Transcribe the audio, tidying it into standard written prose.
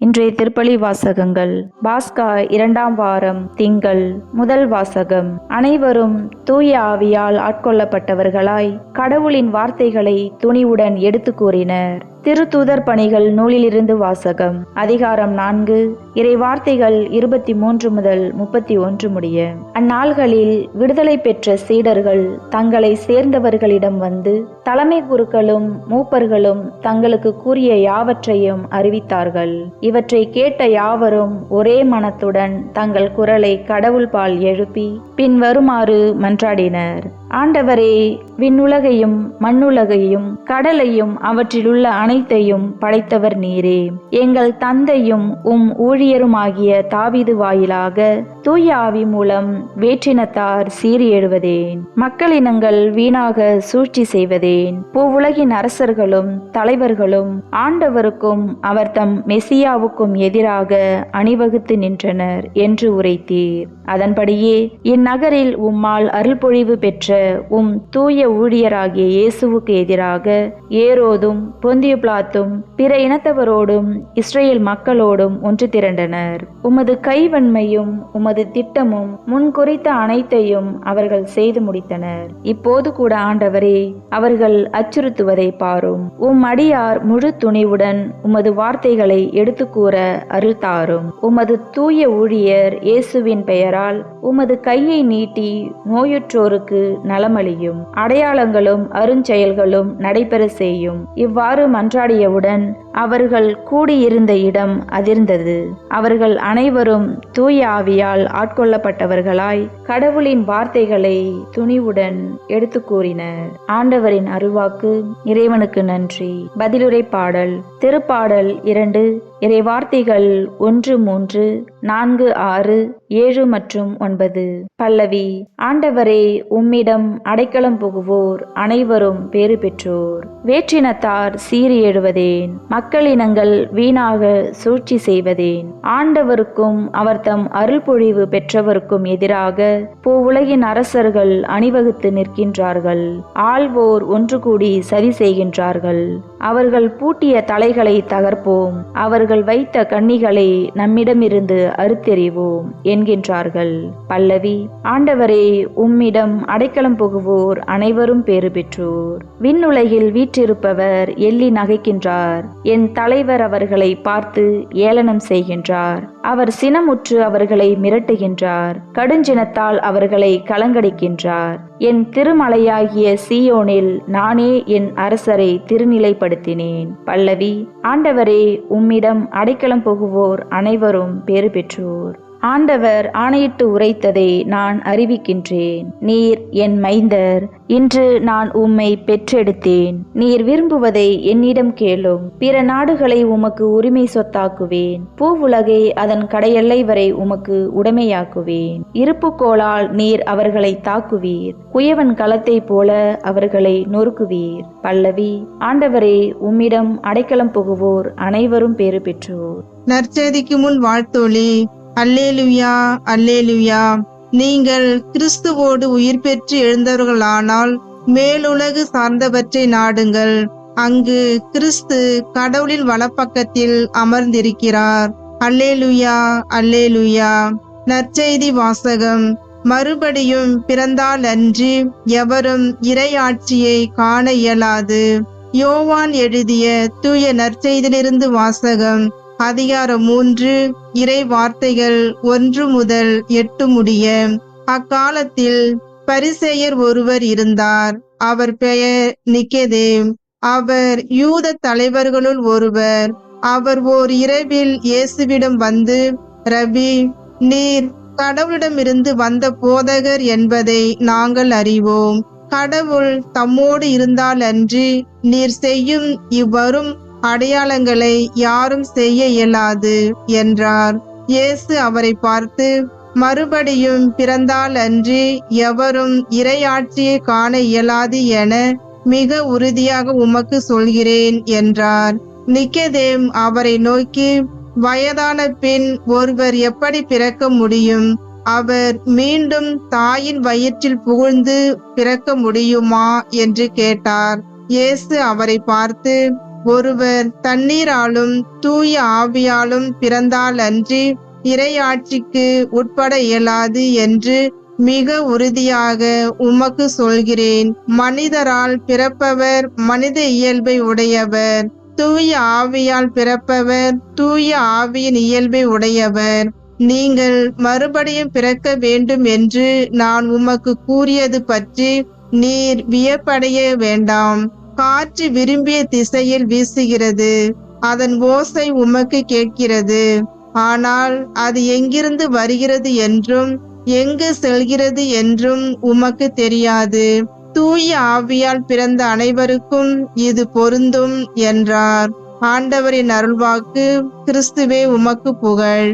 இன்றைய திருப்பலி வாசகங்கள். பாஸ்கா 2ஆம் வாரம் திங்கள். முதல் வாசகம். அனைவரும் தூய ஆவியால் ஆட்கொள்ளப்பட்டவர்களாய் கடவுளின் வார்த்தைகளை துணிவுடன் எடுத்து கூறினர். திருத்தூதர் பணிகள் நூலிலிருந்து வாசகம். அதிகாரம் 4, இறை வார்த்தைகள் 23 முதல் 31 முடிய. அந்நாள்களில் விடுதலை பெற்ற சீடர்கள் தங்களை சேர்ந்தவர்களிடம் வந்து தலைமை குருக்களும் மூப்பர்களும் தங்களுக்கு கூறிய யாவற்றையும் அறிவித்தார்கள். இவற்றை கேட்ட யாவரும் ஒரே மனத்துடன் தங்கள் குரலை கடவுள் பால் எழுப்பி பின் வருமாறு மன்றாடினர். ஆண்டவரே, விண்ணுலகையும் மண்ணுலகையும் கடலையும் அவற்றிலுள்ள அனைத்தையும் படைத்தவர் நீரே. எங்கள் தந்தையும் ஊழியருமாகிய தாவீது வாயிலாக தூய ஆவி மூலம் வேற்றினத்தார் சீறி எழுவதேன். மக்களினங்கள் வீணாக சூழ்ச்சி செய்வதேன். பூவுலகின் அரசர்களும் தலைவர்களும் ஆண்டவருக்கும் அவர் தம் மெசியாவுக்கும் எதிராக அணிவகுத்து நின்றனர் என்று உரைத்தீர். அதன்படியே இந்நகரில் உம்மால் அருள்பொழிவு பெற்ற தூய ஊழியராகிய இயேசுவுக்கு எதிராக ஏரோதும் பொந்திய பிலாத்தும் பிற இனத்தவரோடும் இஸ்ரேல் மக்களோடும் ஒன்று திரண்டனர். உமது கைவன்மையும் உமது திட்டமும் முன்குறித்த அனைத்தையும் அவர்கள் செய்து முடித்தனர். இப்போது கூட ஆண்டவரே, அவர்கள் அச்சுறுத்துவதை பாரும். அடியார் முழு துணிவுடன் உமது வார்த்தைகளை எடுத்து கூற அருள் தாரும். உமது தூய ஊழியர் இயேசுவின் பெயரால் உமது கையை நீட்டி நோயுற்றோருக்கு நலமளியும். அடையாளங்களும் அருஞ்செயல்களும் நடைபெற செய்யும். இவ்வாறு மன்றாடியவுடன் அவர்கள் கூடியிருந்த இடம் அதிர்ந்தது. அவர்கள் அனைவரும் தூய ஆவியால் ஆட்கொள்ளப்பட்டவர்களாய் கடவுளின் வார்த்தைகளை துணிவுடன் எடுத்து கூறினர். ஆண்டவரின் அருள்வாக்கு. இறைவனுக்கு நன்றி. பதிலுரை பாடல். திருப்பாடல் 2, இறை வார்த்தைகள் 1, 3, 4, 6, 7 மற்றும் 9. பல்லவி. ஆண்டவரே, உம்மிடம் அடைக்கலம் புகுவோர் அனைவரும் பேறு பெற்றோர். வேற்றினத்தார் சீறி எழுவதேன். மக்களினங்கள் வீணாக சூழ்ச்சி செய்வதேன். ஆண்டவருக்கும் அவர் தம் அருள்பொழிவு பெற்றவருக்கும் எதிராக பூவுலகின் அரசர்கள் அணிவகுத்து நிற்கின்றார்கள். ஆள்வோர் ஒன்று கூடி சதி செய்கின்றார்கள். அவர்கள் பூட்டிய தலைகளை தகர்ப்போம், அவர்கள் வைத்த கண்ணிகளை நம்மிடமிருந்து அறுத்தெறிவோம் என்கின்றார்கள். பல்லவி. ஆண்டவரே, உம்மிடம் அடைக்கலம் புகுவோர் அனைவரும் பேறு பெற்றோர். விண்ணுலகில் வீற்றிருப்பவர் எள்ளி நகைக்கின்றார். என் தலைவர் அவர்களை பார்த்து ஏளனம் செய்கின்றார். அவர் சினமுற்று அவர்களை மிரட்டுகின்றார். கடுஞ்சினத்தால் அவர்களை கலங்கடிக்கின்றார். என் திருமலையாகிய சீயோனில் நானே என் அரசரை திருநிலைப்படுத்தினேன். பல்லவி. ஆண்டவரே, உம்மிடம் அடைக்கலம் புகுவோர் அனைவரும் பேறு பெற்றோர். ஆண்டவர் ஆணையிட்டு உரைத்ததை நான் அறிவிக்கின்றேன். நீர் என் மைந்தர். இன்று நான் உம்மை பெற்றெடுத்தேன். நீர் விரும்புவதை என்னிடம் கேளும். பிற நாடுகளை உமக்கு உரிமை சொத்தாக்குவேன். பூவுலகை அதன் கடையெல்லை வரை உமக்கு உடைமையாக்குவேன். இருப்புக்கோளால் நீர் அவர்களை தாக்குவீர். குயவன் களத்தை போல அவர்களை நொறுக்குவீர். பல்லவி. ஆண்டவரே, உம்மிடம் அடைக்கலம் புகுவோர் அனைவரும் பேறு பெற்றோர். நற்செய்திக்கு முன் வாழ்த்தொலி. அல்லேலுயா, அல்லேலுயா. நீங்கள் கிறிஸ்துவோடு உயிர் பெற்று எழுந்தவர்களானால் மேலுலகு சார்ந்தவற்றை நாடுங்கள். அங்கு கிறிஸ்து கடவுளின் வலப்பக்கத்தில் அமர்ந்திருக்கிறார். அல்லேலுயா, அல்லேலுயா. நற்செய்தி வாசகம். மறுபடியும் பிறந்தால் அன்றி எவரும் இறையாட்சியை காண இயலாது. யோவான் எழுதிய தூய நற்செய்தியிலிருந்து வாசகம். அதிகாரம் 3, இறை வார்த்தைகள் 1 முதல் 8 முடிய. அக்காலத்தில் பரிசேயர் ஒருவர் இருந்தார். அவர் பெயர் நிக்கோதேம். அவர் யூத தலைவர்களுள் ஒருவர். அவர் ஓர் இரவில் இயேசுவிடம் வந்து, ரபி, நீர் கடவுளிடமிருந்து வந்த போதகர் என்பதை நாங்கள் அறிவோம். கடவுள் தம்மோடு இருந்தால் அன்றி நீர் செய்யும் இவ்வரும் அடையாளங்களை யாரும் செய்ய இயலாது என்றார். இயேசு அவரை பார்த்து, மறுபடியும் பிறந்தால் அன்றி எவரும் இறையாட்சியை காண இயலாது என மிக உறுதியாக உமக்கு சொல்கிறேன் என்றார். நிக்கோதேம் அவரை நோக்கி, வயதான பின் ஒருவர் எப்படி பிறக்க முடியும்? அவர் மீண்டும் தாயின் வயிற்றில் புகுந்து பிறக்க முடியுமா என்று கேட்டார். இயேசு அவரை பார்த்து, ஒருவர் தண்ணீராலும் தூய ஆவியாலும் பிறந்தாலன்றி இறையாட்சிக்கு உட்பட இயலாது என்று மிக உறுதியாக உமக்கு சொல்கிறேன். மனிதரால் பிறப்பவர் மனித இயல்பை உடையவர், தூய ஆவியால் பிறப்பவர் தூய ஆவியின் இயல்பை உடையவர். நீங்கள் மறுபடியும் பிறக்க வேண்டும் என்று நான் உமக்கு கூறியது பற்றி நீர் வியப்படைய வேண்டாம். காற்று விரும்பிய திசையில் வீசுகிறது, அதன் ஓசை உமக்கு கேட்கிறது, ஆனால் அது எங்கிருந்து வருகிறது என்றும் எங்கு செல்கிறது என்றும் உமக்கு தெரியாது. தூய ஆவியால் பிறந்த அனைவருக்கும் இது பொருந்தும் என்றார். ஆண்டவரின் அருள்வாக்கு. கிறிஸ்துவே உமக்கு புகழ்.